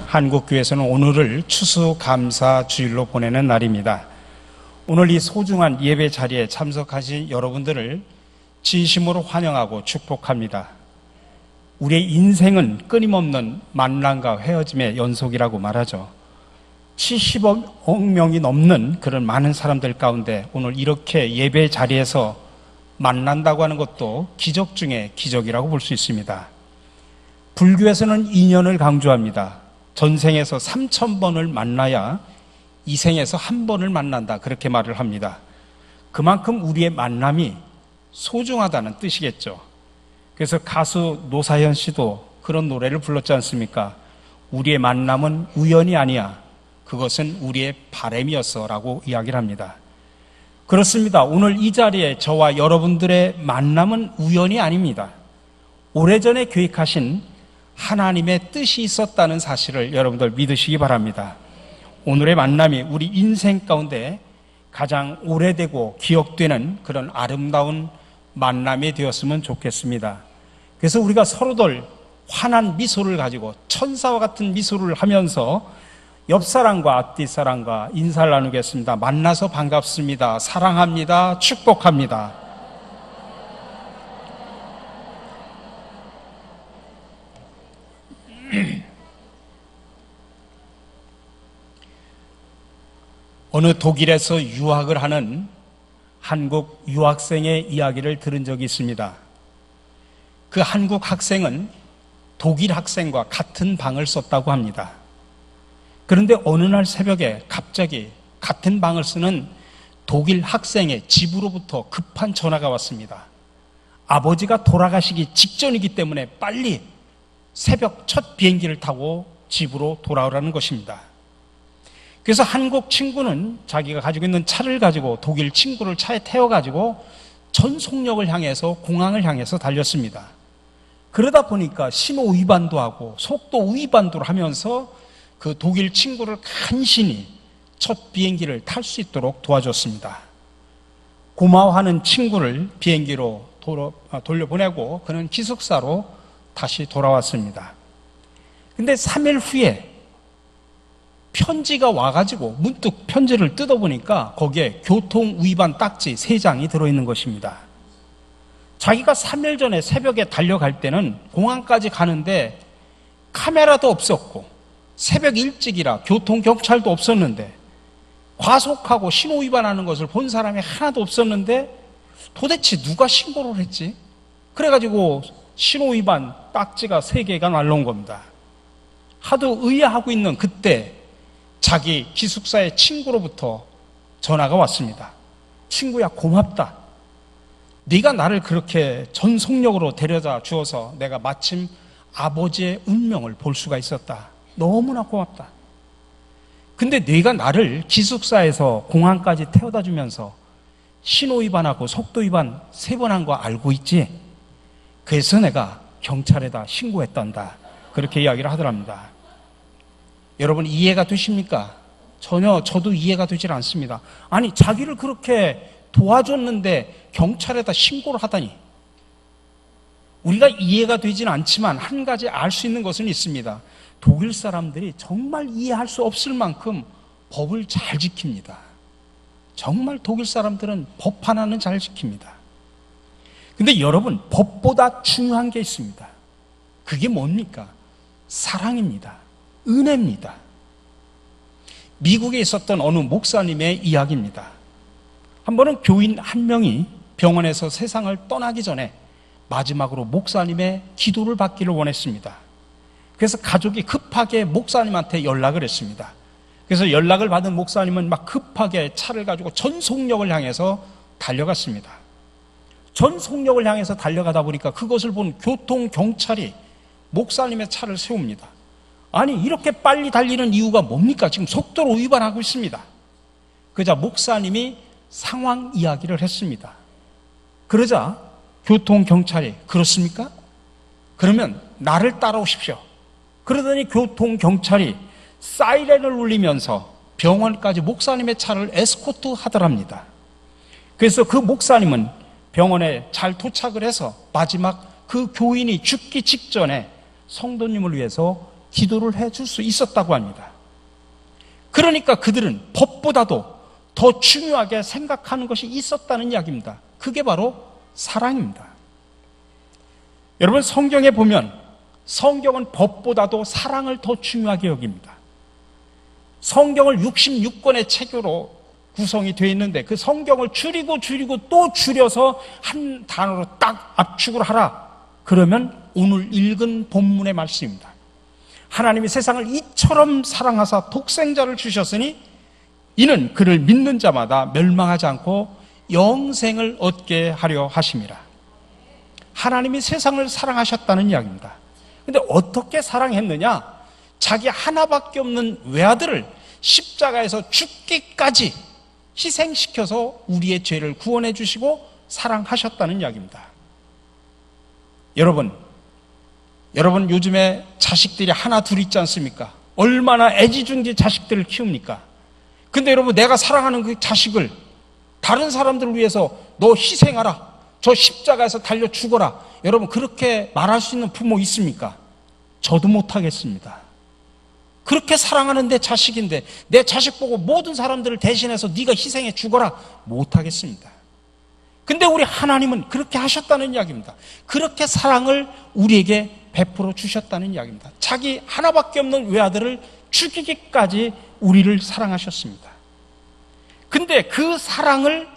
한국교회에서는 오늘을 추수감사주일로 보내는 날입니다. 오늘 이 소중한 예배 자리에 참석하신 여러분들을 진심으로 환영하고 축복합니다. 우리의 인생은 끊임없는 만남과 헤어짐의 연속이라고 말하죠. 70억 명이 넘는 그런 많은 사람들 가운데 오늘 이렇게 예배 자리에서 만난다고 하는 것도 기적 중에 기적이라고 볼 수 있습니다. 불교에서는 인연을 강조합니다. 전생에서 3000번을 만나야 이생에서 한 번을 만난다, 그렇게 말을 합니다. 그만큼 우리의 만남이 소중하다는 뜻이겠죠. 그래서 가수 노사연 씨도 그런 노래를 불렀지 않습니까? 우리의 만남은 우연이 아니야, 그것은 우리의 바람이었어 라고 이야기를 합니다. 그렇습니다. 오늘 이 자리에 저와 여러분들의 만남은 우연이 아닙니다. 오래전에 계획하신 하나님의 뜻이 있었다는 사실을 여러분들 믿으시기 바랍니다. 오늘의 만남이 우리 인생 가운데 가장 오래되고 기억되는 그런 아름다운 만남이 되었으면 좋겠습니다. 그래서 우리가 서로들 환한 미소를 가지고 천사와 같은 미소를 하면서 옆 사람과 앞뒤 사람과 인사를 나누겠습니다. 만나서 반갑습니다. 사랑합니다. 축복합니다. 어느 독일에서 유학을 하는 한국 유학생의 이야기를 들은 적이 있습니다. 그 한국 학생은 독일 학생과 같은 방을 썼다고 합니다. 그런데 어느 날 새벽에 갑자기 같은 방을 쓰는 독일 학생의 집으로부터 급한 전화가 왔습니다. 아버지가 돌아가시기 직전이기 때문에 빨리 새벽 첫 비행기를 타고 집으로 돌아오라는 것입니다. 그래서 한국 친구는 자기가 가지고 있는 차를 가지고 독일 친구를 차에 태워가지고 전속력을 향해서 공항을 향해서 달렸습니다. 그러다 보니까 신호 위반도 하고 속도 위반도 하면서 그 독일 친구를 간신히 첫 비행기를 탈 수 있도록 도와줬습니다. 고마워하는 친구를 비행기로 돌려보내고 그는 기숙사로 다시 돌아왔습니다. 근데 3일 후에 편지가 와가지고 문득 편지를 뜯어보니까 거기에 교통 위반 딱지 3장이 들어있는 것입니다. 자기가 3일 전에 새벽에 달려갈 때는 공항까지 가는데 카메라도 없었고 새벽 일찍이라 교통경찰도 없었는데 과속하고 신호 위반하는 것을 본 사람이 하나도 없었는데 도대체 누가 신고를 했지? 그래가지고 신호 위반 딱지가 3개가 날라온 겁니다. 하도 의아하고 있는 그때 자기 기숙사의 친구로부터 전화가 왔습니다. 친구야, 고맙다. 네가 나를 그렇게 전속력으로 데려다 주어서 내가 마침 아버지의 운명을 볼 수가 있었다. 너무나 고맙다. 근데 네가 나를 기숙사에서 공항까지 태워다 주면서 신호 위반하고 속도 위반 3번 한 거 알고 있지? 그래서 내가 경찰에다 신고했단다. 그렇게 이야기를 하더랍니다. 여러분 이해가 되십니까? 전혀 저도 이해가 되질 않습니다. 아니 자기를 그렇게 도와줬는데 경찰에다 신고를 하다니. 우리가 이해가 되지는 않지만 한 가지 알 수 있는 것은 있습니다. 독일 사람들이 정말 이해할 수 없을 만큼 법을 잘 지킵니다. 정말 독일 사람들은 법 하나는 잘 지킵니다. 근데 여러분, 법보다 중요한 게 있습니다. 그게 뭡니까? 사랑입니다. 은혜입니다. 미국에 있었던 어느 목사님의 이야기입니다. 한 번은 교인 한 명이 병원에서 세상을 떠나기 전에 마지막으로 목사님의 기도를 받기를 원했습니다. 그래서 가족이 급하게 목사님한테 연락을 했습니다. 그래서 연락을 받은 목사님은 막 급하게 차를 가지고 전속력을 향해서 달려갔습니다. 전속력을 향해서 달려가다 보니까 그것을 본 교통경찰이 목사님의 차를 세웁니다. 아니 이렇게 빨리 달리는 이유가 뭡니까? 지금 속도로 위반하고 있습니다. 그러자 목사님이 상황 이야기를 했습니다. 그러자 교통경찰이 그렇습니까? 그러면 나를 따라오십시오. 그러더니 교통경찰이 사이렌을 울리면서 병원까지 목사님의 차를 에스코트 하더랍니다. 그래서 그 목사님은 병원에 잘 도착을 해서 마지막 그 교인이 죽기 직전에 성도님을 위해서 기도를 해줄 수 있었다고 합니다. 그러니까 그들은 법보다도 더 중요하게 생각하는 것이 있었다는 이야기입니다. 그게 바로 사랑입니다. 여러분, 성경에 보면 성경은 법보다도 사랑을 더 중요하게 여깁니다. 성경을 66권의 책으로 구성이 되어 있는데 그 성경을 줄이고 또 줄여서 한 단어로 딱 압축을 하라. 그러면 오늘 읽은 본문의 말씀입니다. 하나님이 세상을 이처럼 사랑하사 독생자를 주셨으니 이는 그를 믿는 자마다 멸망하지 않고 영생을 얻게 하려 하심이라. 하나님이 세상을 사랑하셨다는 이야기입니다. 근데 어떻게 사랑했느냐? 자기 하나밖에 없는 외아들을 십자가에서 죽기까지 희생시켜서 우리의 죄를 구원해 주시고 사랑하셨다는 이야기입니다. 여러분 요즘에 자식들이 하나 둘 있지 않습니까? 얼마나 애지중지 자식들을 키웁니까? 근데 여러분, 내가 사랑하는 그 자식을 다른 사람들을 위해서 너 희생하라, 저 십자가에서 달려 죽어라, 여러분 그렇게 말할 수 있는 부모 있습니까? 저도 못하겠습니다. 그렇게 사랑하는 내 자식인데 내 자식 보고 모든 사람들을 대신해서 네가 희생해 죽어라, 못하겠습니다. 근데 우리 하나님은 그렇게 하셨다는 이야기입니다. 그렇게 사랑을 우리에게 베풀어 주셨다는 이야기입니다. 자기 하나밖에 없는 외아들을 죽이기까지 우리를 사랑하셨습니다. 근데 그 사랑을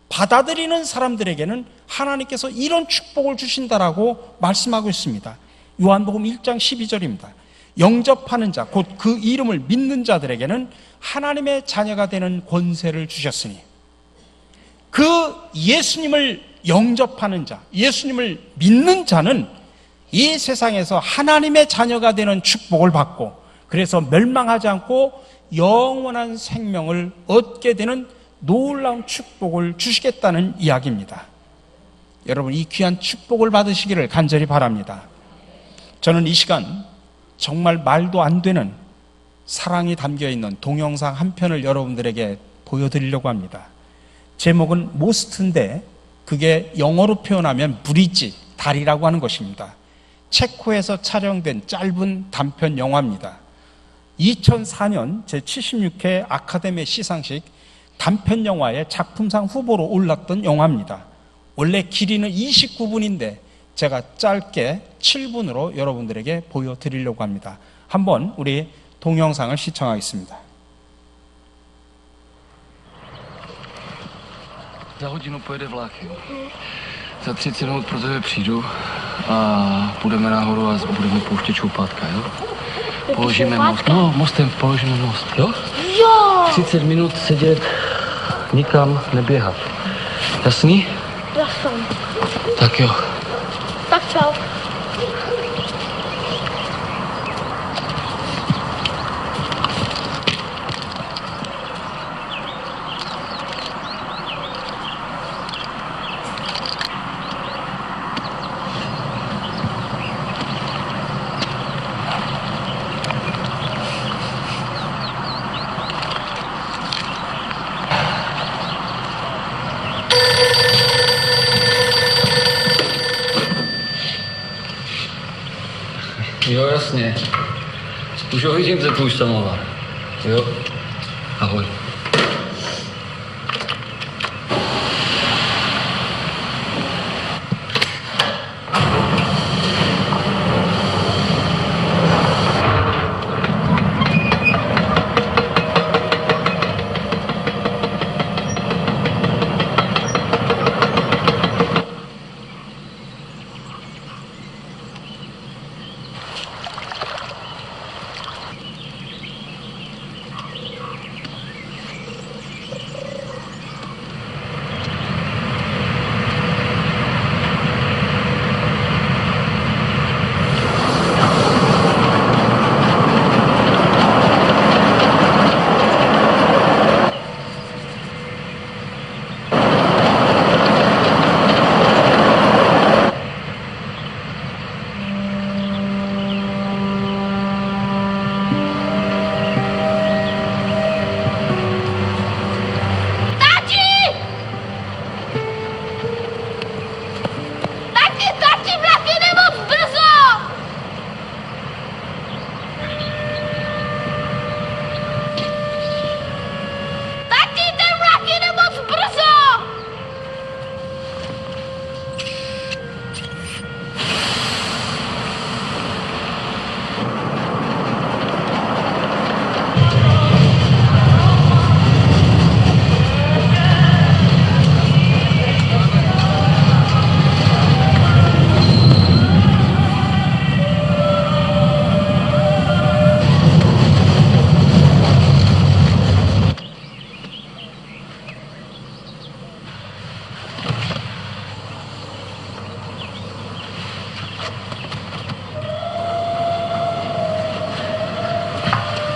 받아들이는 사람들에게는 하나님께서 이런 축복을 주신다라고 말씀하고 있습니다. 요한복음 1장 12절입니다. 영접하는 자, 곧 그 이름을 믿는 자들에게는 하나님의 자녀가 되는 권세를 주셨으니, 그 예수님을 영접하는 자, 예수님을 믿는 자는 이 세상에서 하나님의 자녀가 되는 축복을 받고, 그래서 멸망하지 않고 영원한 생명을 얻게 되는 놀라운 축복을 주시겠다는 이야기입니다. 여러분, 이 귀한 축복을 받으시기를 간절히 바랍니다. 저는 이 시간 정말 말도 안 되는 사랑이 담겨있는 동영상 한 편을 여러분들에게 보여드리려고 합니다. 제목은 모스트인데 그게 영어로 표현하면 브리지, 다리라고 하는 것입니다. 체코에서 촬영된 짧은 단편 영화입니다. 2004년 제76회 아카데미 시상식 단편 영화의 작품상 후보로 올랐던 영화입니다. 원래 길이는 29분인데 제가 짧게 7분으로 여러분들에게 보여드리려고 합니다. 한번 우리 동영상을 시청하겠습니다. Za hodinu pojede vlak, jo. Za 30 minut pro tebe přijdu a půjdeme nahoru a budeme pouštět čoupátka, jo. Položíme most. No, mostem položíme most, jo? Jo! 30 minut sedět, nikam neběhat. Jasný? Jasný. Tak jo. Tak čau. Jo, jasně. Už ho vidím, ten tvůj samovar. Jo? Ahoj.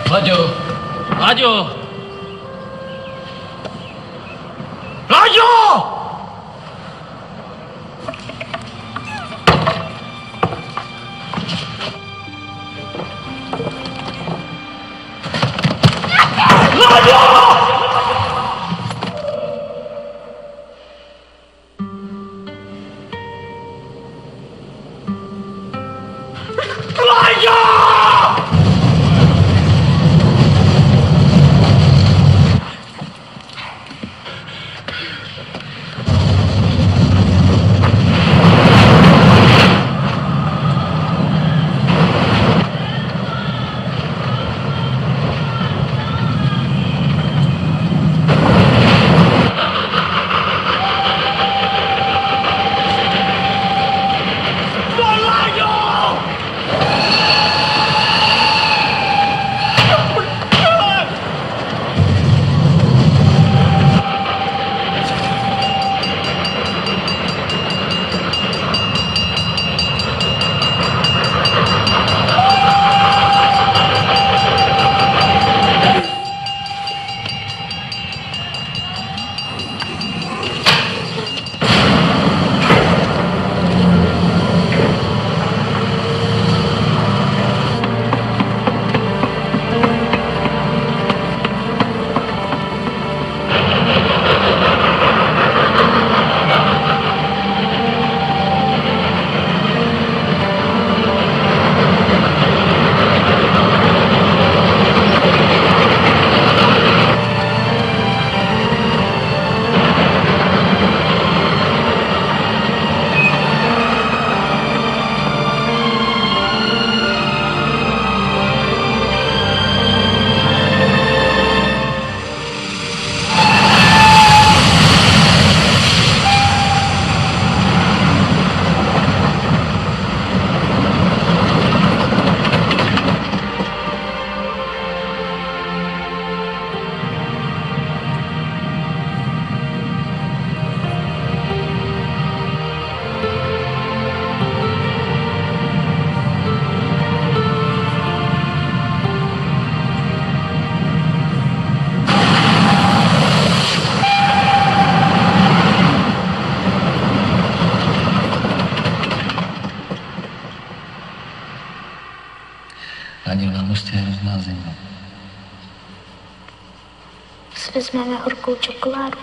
라디오, 라디오, 라디오! Radio, vamos ter na zima. Si vezmeme horkou čokoládu.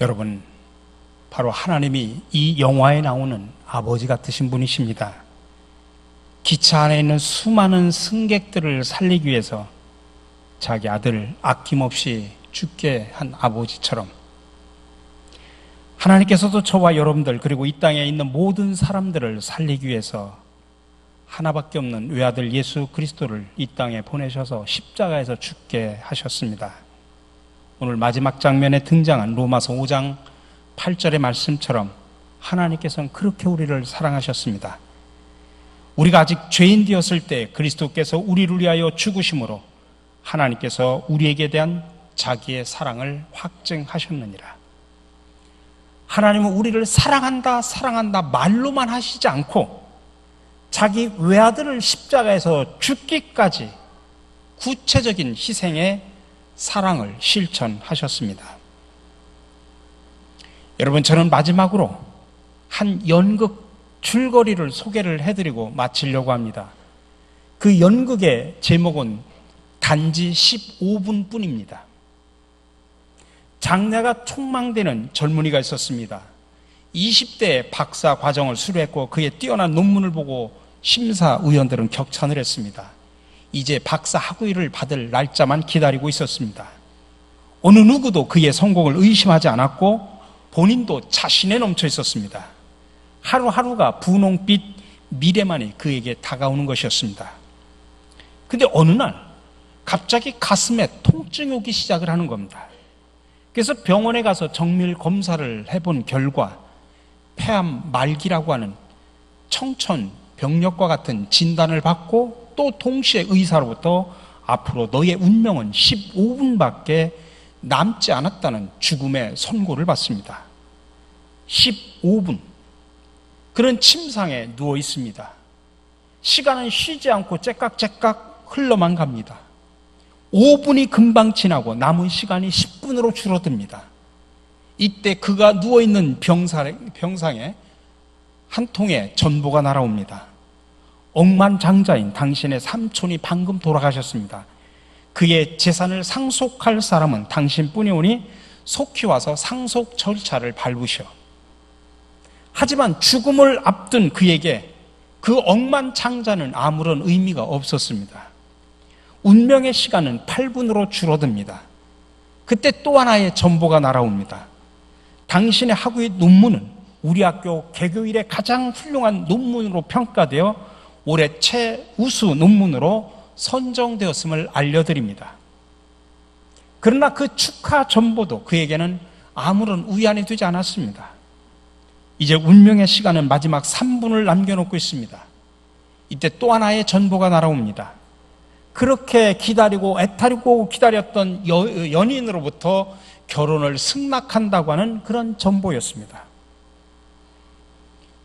여러분, 바로 하나님이 이 영화에 나오는 아버지 같으신 분이십니다. 기차 안에 있는 수많은 승객들을 살리기 위해서 자기 아들을 아낌없이 죽게 한 아버지처럼 하나님께서도 저와 여러분들 그리고 이 땅에 있는 모든 사람들을 살리기 위해서 하나밖에 없는 외아들 예수 그리스도를 이 땅에 보내셔서 십자가에서 죽게 하셨습니다. 오늘 마지막 장면에 등장한 로마서 5장 8절의 말씀처럼 하나님께서는 그렇게 우리를 사랑하셨습니다. 우리가 아직 죄인 되었을 때 그리스도께서 우리를 위하여 죽으심으로 하나님께서 우리에게 대한 자기의 사랑을 확증하셨느니라. 하나님은 우리를 사랑한다 사랑한다 말로만 하시지 않고 자기 외아들을 십자가에서 죽기까지 구체적인 희생에 사랑을 실천하셨습니다. 여러분, 저는 마지막으로 한 연극 줄거리를 소개를 해드리고 마치려고 합니다. 그 연극의 제목은 단지 15분 뿐입니다. 장래가 촉망되는 젊은이가 있었습니다. 20대에 박사 과정을 수료했고 그의 뛰어난 논문을 보고 심사위원들은 격찬을 했습니다. 이제 박사 학위를 받을 날짜만 기다리고 있었습니다. 어느 누구도 그의 성공을 의심하지 않았고 본인도 자신에 넘쳐 있었습니다. 하루하루가 분홍빛 미래만이 그에게 다가오는 것이었습니다. 근데 어느 날 갑자기 가슴에 통증이 오기 시작을 하는 겁니다. 그래서 병원에 가서 정밀 검사를 해본 결과 폐암 말기라고 하는 청천벽력과 같은 진단을 받고 또 동시에 의사로부터 앞으로 너의 운명은 15분밖에 남지 않았다는 죽음의 선고를 받습니다. 15분. 그런 침상에 누워 있습니다. 시간은 쉬지 않고 째깍째깍 흘러만 갑니다. 5분이 금방 지나고 남은 시간이 10분으로 줄어듭니다. 이때 그가 누워있는 병상에 한 통의 전보가 날아옵니다. 억만장자인 당신의 삼촌이 방금 돌아가셨습니다. 그의 재산을 상속할 사람은 당신뿐이오니 속히 와서 상속 절차를 밟으시오. 하지만 죽음을 앞둔 그에게 그 억만장자는 아무런 의미가 없었습니다. 운명의 시간은 8분으로 줄어듭니다. 그때 또 하나의 전보가 날아옵니다. 당신의 학위 논문은 우리 학교 개교일에 가장 훌륭한 논문으로 평가되어 올해 최우수 논문으로 선정되었음을 알려드립니다. 그러나 그 축하 전보도 그에게는 아무런 위안이 되지 않았습니다. 이제 운명의 시간은 마지막 3분을 남겨놓고 있습니다. 이때 또 하나의 전보가 날아옵니다. 그렇게 기다리고 애타리고 기다렸던 연인으로부터 결혼을 승낙한다고 하는 그런 전보였습니다.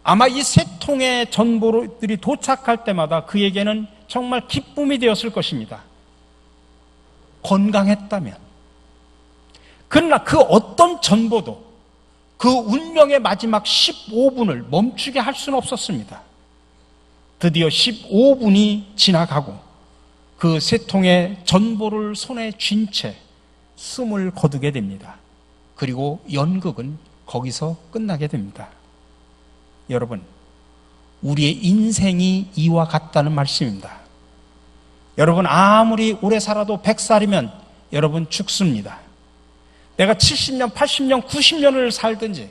아마 이 세 통의 전보들이 도착할 때마다 그에게는 정말 기쁨이 되었을 것입니다. 건강했다면. 그러나 그 어떤 전보도 그 운명의 마지막 15분을 멈추게 할 수는 없었습니다. 드디어 15분이 지나가고 그 세 통의 전보를 손에 쥔 채 숨을 거두게 됩니다. 그리고 연극은 거기서 끝나게 됩니다. 여러분, 우리의 인생이 이와 같다는 말씀입니다. 여러분, 아무리 오래 살아도 100살이면 여러분 죽습니다. 내가 70년, 80년, 90년을 살든지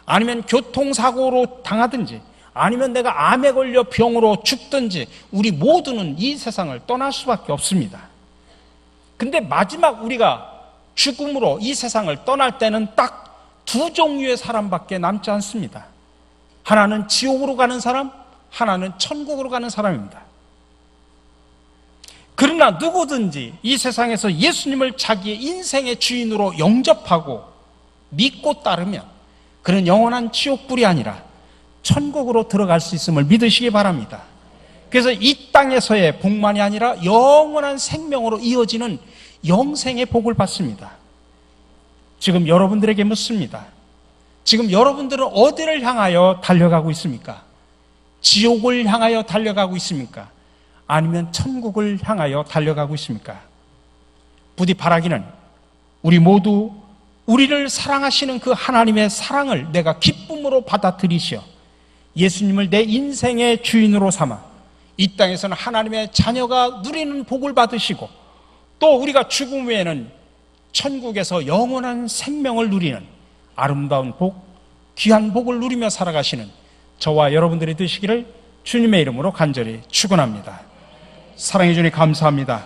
아니면 교통사고로 당하든지 아니면 내가 암에 걸려 병으로 죽든지 우리 모두는 이 세상을 떠날 수밖에 없습니다. 근데 마지막 우리가 죽음으로 이 세상을 떠날 때는 딱 두 종류의 사람밖에 남지 않습니다. 하나는 지옥으로 가는 사람, 하나는 천국으로 가는 사람입니다. 그러나 누구든지 이 세상에서 예수님을 자기의 인생의 주인으로 영접하고 믿고 따르면 그는 영원한 지옥불이 아니라 천국으로 들어갈 수 있음을 믿으시기 바랍니다. 그래서 이 땅에서의 복만이 아니라 영원한 생명으로 이어지는 영생의 복을 받습니다. 지금 여러분들에게 묻습니다. 지금 여러분들은 어디를 향하여 달려가고 있습니까? 지옥을 향하여 달려가고 있습니까? 아니면 천국을 향하여 달려가고 있습니까? 부디 바라기는 우리 모두 우리를 사랑하시는 그 하나님의 사랑을 내가 기쁨으로 받아들이시어 예수님을 내 인생의 주인으로 삼아 이 땅에서는 하나님의 자녀가 누리는 복을 받으시고 또 우리가 죽음 후에는 천국에서 영원한 생명을 누리는 아름다운 복, 귀한 복을 누리며 살아가시는 저와 여러분들이 되시기를 주님의 이름으로 간절히 축원합니다. 사랑해 주니 감사합니다.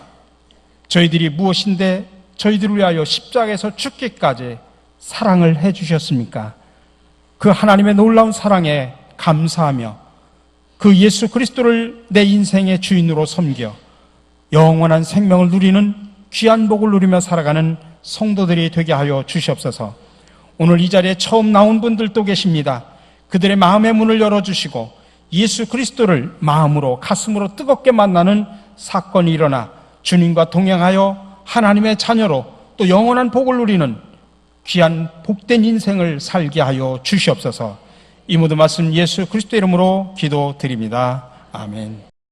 저희들이 무엇인데 저희들을 위하여 십자가에서 죽기까지 사랑을 해 주셨습니까? 그 하나님의 놀라운 사랑에 감사하며 그 예수 그리스도를 내 인생의 주인으로 섬겨 영원한 생명을 누리는 귀한 복을 누리며 살아가는 성도들이 되게 하여 주시옵소서. 오늘 이 자리에 처음 나온 분들도 계십니다. 그들의 마음의 문을 열어주시고 예수 그리스도를 마음으로 가슴으로 뜨겁게 만나는 사건이 일어나 주님과 동행하여 하나님의 자녀로 또 영원한 복을 누리는 귀한 복된 인생을 살게 하여 주시옵소서. 이 모든 말씀 예수 그리스도 이름으로 기도드립니다. 아멘.